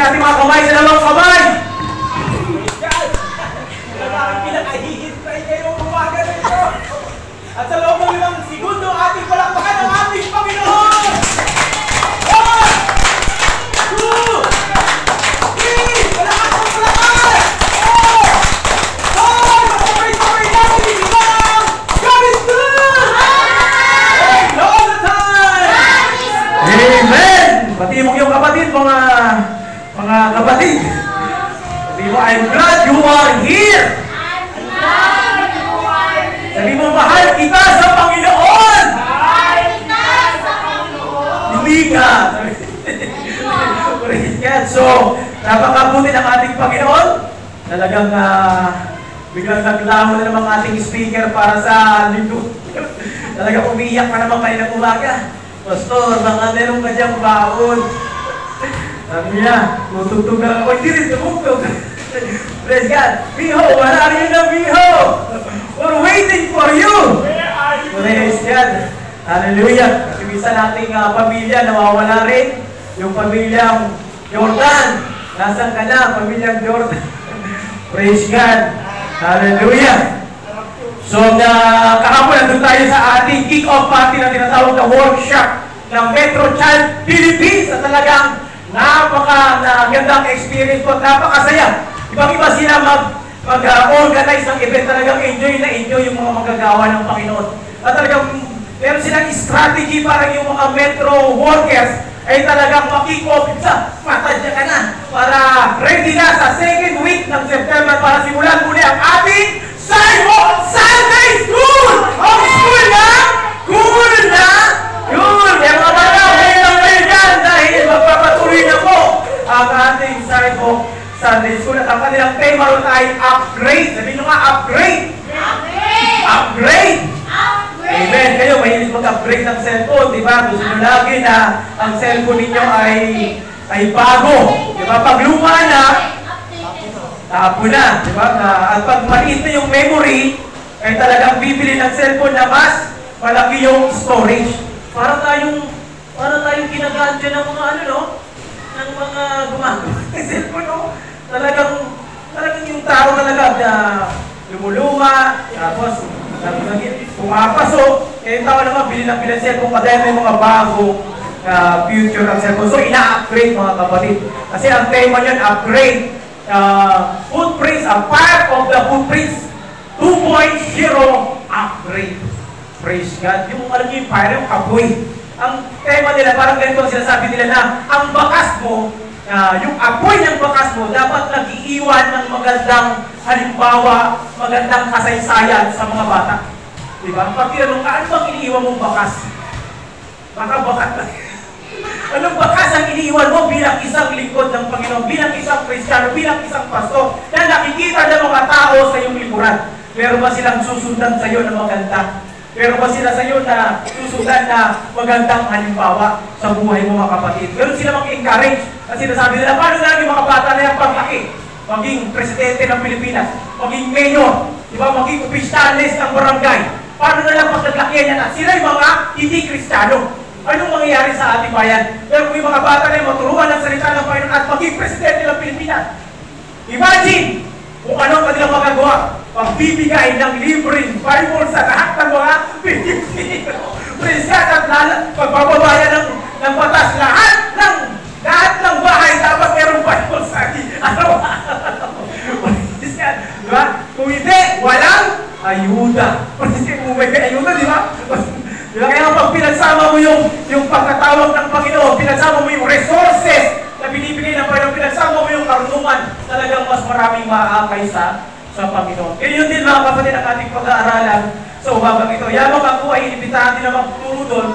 ating mga kamay sa dalawang kamay. Talagang pinakahihintay ngayong umaga nito. At sa loob ng 5 segundo, ating palakpakan ang ating Panginoon! 1, 2, 3! Palakpakan ang palakpakan! 4! 5! Natin ilang! God is good! And all the time! Amen! Pati mo yung kapatid, mga kapatid. Sabi mo, I'm glad you are here! Sabi mo, mahal kita sa Panginoon! Mahal kita sa Panginoon! Hindi ka! So, napakabuti ng ating Panginoon. Talagang biglang naglaho na namang ating speaker para sa linggo. Talagang umiiyak pa naman kayo ng umaga. Pastor, baka meron ka diyang baon. Sabi niya, tutugtog na ako. Hindi rin tumugtog. Praise God. Miho, wala rin na Miho. We're waiting for you. Praise God. Hallelujah. Kasi minsan nating pamilya nawawala rin. Yung pamilyang Jordan. Nasaan ka na? Pamilyang Jordan. Praise God. Hallelujah. So, kahapon nandun tayo sa ating kick-off party na tinatawag na workshop ng Metro Child Philippines na talagang napaka-gandang experience po at napakasaya. Ibang-iba sila mag-organize ng event, talagang enjoy na enjoy yung mga magagawa ng Panginoon. At talagang meron silang strategy para yung mga metro workers ay talagang makikopic sa matadya ka na para ready na sa 2nd week ng September para simulan muli ang ating Sunday School! Ang school na! Cool na! Yun! Yung mga bata, wait lang kayo dyan dahil magpapatuloy na po ang ating Sunday School at ang kanilang tema ron ay upgrade. Sabihin nyo nga, upgrade! Upgrade! Upgrade! Amen. Kayo, mahilig mag-upgrade ng cellphone, di ba? Gusto nyo lagi na ang cellphone ninyo ay bago. Di ba? Pag luma na, tapo na. Di ba? At pag maliit na yung memory, ay talagang bibili ng cellphone na mas malaki yung storage. Para tayong kinagaan dyan ng mga ng mga gumagawa ng cellphone, no? Talagang yung tao talaga na lumuluma, tapos pumapasok, kaya yung tao naman bili ng cellphone kasi may mga bagong future ng cellphone. So, ina-upgrade mga kapatid. Kasi ang tema nyo, upgrade. Footprints, a part of the footprints 2.0 upgrade. Praise God. Yung alam nyo yung fire, yung apoy. Ang tema nila, parang ganito ang sinasabi nila na ang bakas mo, yung apoy ng bakas mo, dapat nag-iiwan ng magandang halimbawa, magandang kasaysayan sa mga bata. Diba? Pag tinanong ka, ano bang iniiwan mong bakas? Baka bakat na. Anong bakas ang iniiwan mo bilang isang lingkod ng Panginoon, bilang isang Kristiyano, bilang isang pastor, na nakikita ng mga tao sa iyong likuran? Meron ba silang susundan sa iyo na maganda? Meron ba sila sa iyo na susundan na magandang halimbawa sa buhay mo mga kapatid? Meron sila mag-encourage at sinasabi nila, paano na yung mga bata na yung paglaki? Maging presidente ng Pilipinas, maging mayor, diba? Maging opisyalis ng barangay. Paano na lang pagkaklakihan niya na sila yung mga hindi Kristiyano? Anong mangyayari sa ating bayan? Pero kung yung mga bata na yung maturuan ng salita ng Panginoon at maging presidente ng Pilipinas, imagine kung ano ang kanilang magagawa. Pagbibigay ng libreng Bible sa lahat ng mga Pilipino. Praise God at pagbababayan ng batas. Lahat ng bahay dapat merong Bible sa araw-araw. Praise God. Diba? Kung hindi, walang ayuda. Praise God. Kung may ayuda, di ba? Kaya pag pinagsama mo yung pagkatawag ng Panginoon, pinagsama mo yung resources na binibigay ng Panginoon, pinagsama mo yung karunungan, talagang mas maraming maaakay sa Panginoon. Kaya yun din mga kapatid ang ating pag-aaralan sa umagang ito. Yamang ako ay inibitahan din na magtuturo doon.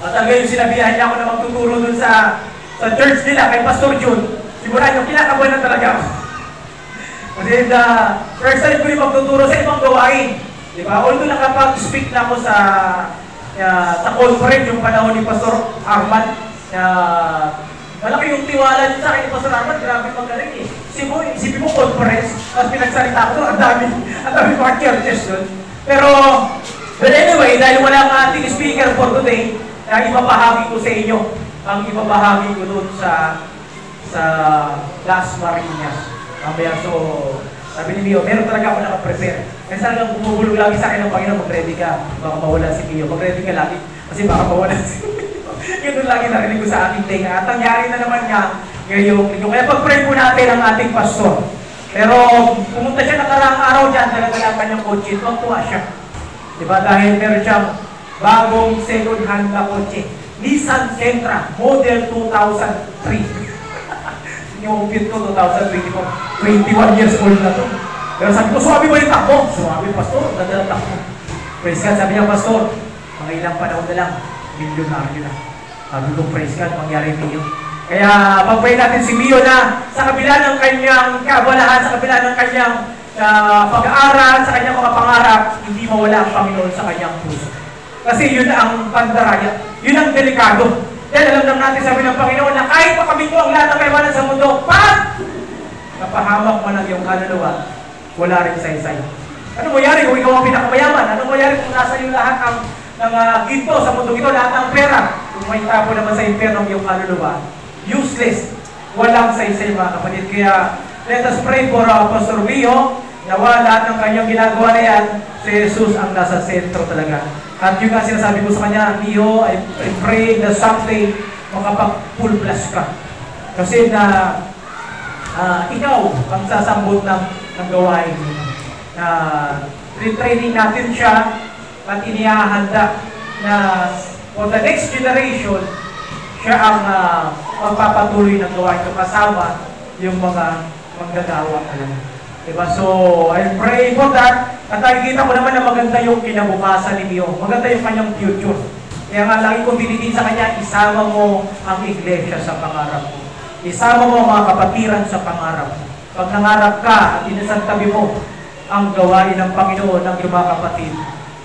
At hanggang yung sinabihan niya ako na magtuturo doon sa church nila kay Pastor Jun. Simulan yung kinakabuhan na talaga ako. Kasi first time ko rin magtuturo sa ibang gawain. Diba? Although nakapag-speak na ako sa conference yung panahon ni Pastor Arman. Malaki yung tiwala niya sa akin ni Pastor Arman. Grabe magaling eh. Isipin mo conference, tapos pinagsalita ko doon, ang dami mga churches doon. Pero, but anyway, dahil wala ang ating speaker for today, ibabahagi ko sa inyo ang ibabahagi ko doon sa sa Las Marinas. Mamaya, so, sabi ni Mio, meron talaga ako nakaprepare. Kasi talagang bumubulong lagi sa akin ng Panginoon, mag-ready ka. Baka mawala si Mio. Mag-ready ka lagi. Kasi baka mawala si Mio. Yun lagi narinig ko sa ating tenga. At nangyari na naman nga ngayong linggo. Kaya pag-pray po natin ang ating pastor. Pero pumunta siya nakaraang araw dyan, talaga ng kanyang kotse. Tuwang-tuwa siya. Diba? Dahil meron siyang bagong second hand na kotse. Nissan Sentra, model 2003. Yung upit ko, 2024. 21 years old na to. Pero sabi ko, suwabi mo yung takbo. Suwabi, pastor, ganda ng takbo. Praise God, sabi niya, pastor, mga ilang panahon na lang, milyonaryo na. Sabi ko, praise God, mangyari Mio. Kaya, pag-pray natin si Mio na sa kabila ng kanyang kabalahan, sa kabila ng kanyang pag-aaral, sa kanyang mga pangarap, hindi mawala ang Panginoon sa kanyang puso. Kasi yun ang pandaraya. Yun ang delikado. Dahil alam naman natin sabi ng Panginoon na kahit makamit mo ang lahat ng kayamanan sa mundo, pag napahamak mo ng iyong kaluluwa, wala rin saysay. Ano mo yari kung ikaw ang pinakamayaman? Ano mo yari kung nasa iyo lahat ng ginto sa mundo ito, lahat ng pera? Kung may tapo naman sa impyerno ang iyong kaluluwa, useless. Walang saysay mga kapatid. Kaya let us pray for Pastor Mio. Nawa lahat ng kanyang ginagawa na yan, si Jesus ang nasa sentro talaga. At yung nga sinasabi ko sa kanya, Mio, I pray na someday makapag-full blast ka. Kasi na ikaw ang sasambot ng gawain. Retraining natin siya at inihahanda na for the next generation, siya ang magpapatuloy ng gawain ko kasama yung mga manggagawa talaga. Diba? So, I pray for that. At nakikita ko naman na maganda yung kinabukasan ni Mio. Maganda yung kanyang future. Kaya nga, lagi kong dinitin sa kanya, isama mo ang iglesia sa pangarap mo. Isama mo ang mga kapatiran sa pangarap mo. Pag nangarap ka at inasantabi mo ang gawain ng Panginoon ng iyong mga kapatid,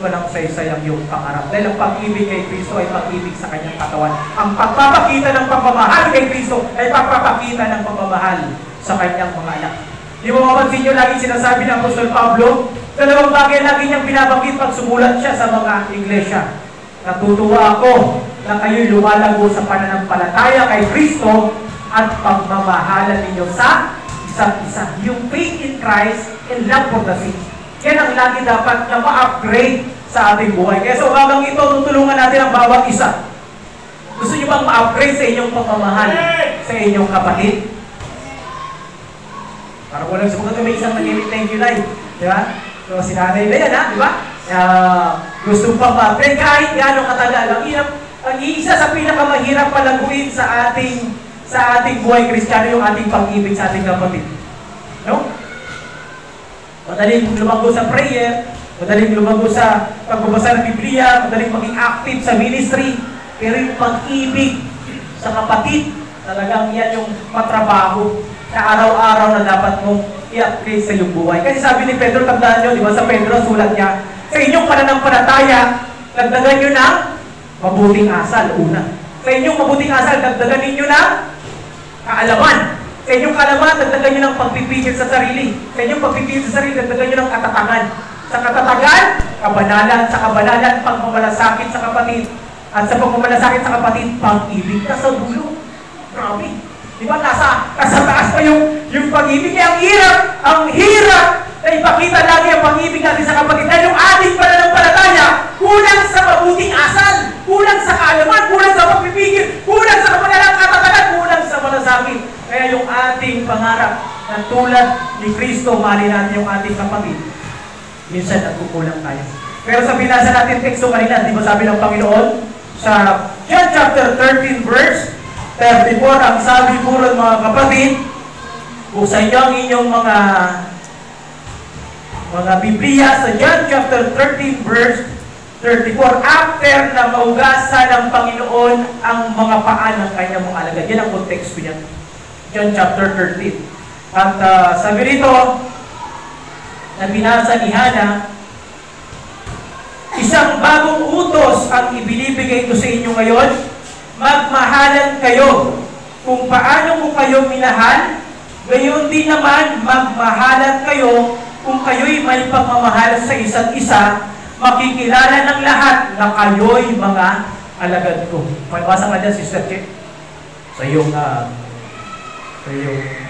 walang saysay ang iyong pangarap. Dahil ang pag-ibig kay Kristo ay pag-ibig sa kanyang katawan. Ang pagpapakita ng pagmamahal kay Kristo ay pagpapakita ng pagmamahal sa kanyang mga anak. Di mo mapansin nyo, lagi sinasabi ng Apostol Pablo, dalawang bagay lagi niyang binabanggit pag sumulat siya sa mga iglesia. Natutuwa ako na kayo'y lumalago sa pananampalataya kay Kristo at pagmamahalan ninyo sa isa't isa. Yung faith in Christ and love for the saints. Yan ang lagi dapat na ma-upgrade sa ating buhay. Kaya sa umagang ito, tutulungan natin ang bawat isa. Gusto nyo bang ma-upgrade sa inyong pagmamahal sa inyong kapatid? Para ko lang sabagat may isang nag-ibig thank you live. Di ba? So, sinanay na yan, ha? Di ba? Gusto pang ma-upgrade kahit gano'ng katagal. Ang isa sa pinakamahirap palaguin sa ating buhay Kristiyano yung ating pag-ibig sa ating kapatid. No? Madaling lumago sa prayer, madaling lumago sa pagbabasa ng Biblia, madaling maging active sa ministry, pero yung pag-ibig sa kapatid, talagang yan yung matrabaho na araw-araw na dapat mong i-upgrade sa iyong buhay. Kasi sabi ni Pedro, tandaan nyo, di ba sa Pedro, sulat niya, sa inyong pananampalataya, dagdagan nyo ng mabuting asal, una. Sa inyong mabuting asal, dagdagan ninyo ng kaalaman. Sa inyong kaalaman, dagdagan nyo ng pagpipigil sa sarili. Sa inyong pagpipigil sa sarili, dagdagan nyo ng katatagan. Sa katatagan, kabanalan. Sa kabanalan, pagmamalasakit sa kapatid. At sa pagmamalasakit sa kapatid, pag-ibig ka sa dulo. Grabe. Di ba? Nasa taas pa yung pag-ibig. Kaya ang hirap na ipakita lagi ang pag-ibig natin sa kapatid. Dahil yung ating pananampalataya, kulang sa mabuting asal, kulang sa kaalaman, kulang sa pagpipigil, kulang sa kabanalan, katatagan, kulang sa malasakit. Kaya yung ating pangarap na tulad ni Kristo, mahalin natin yung ating kapatid, minsan nagkukulang tayo. Pero sa binasa natin teksto kanina, di ba sabi ng Panginoon sa John chapter 13 verse 34, ang sabi po ng mga kapatid, buksan niyo ang inyong mga Biblia sa John chapter 13 verse 34, after na maugasan ng Panginoon ang mga paa ng kanyang mga alagad. Yan ang konteksto niya. John chapter 13. At sabi rito, na binasa ni Hana, isang bagong utos ang ibinibigay ko sa inyo ngayon, magmahalan kayo. Kung paano ko kayo minahal, gayon din naman magmahalan kayo. Kung kayo'y may pagmamahal sa isa't isa, makikilala ng lahat na kayo'y mga alagad ko. Pagpasa ka dyan, Sister Che, sa iyong So yung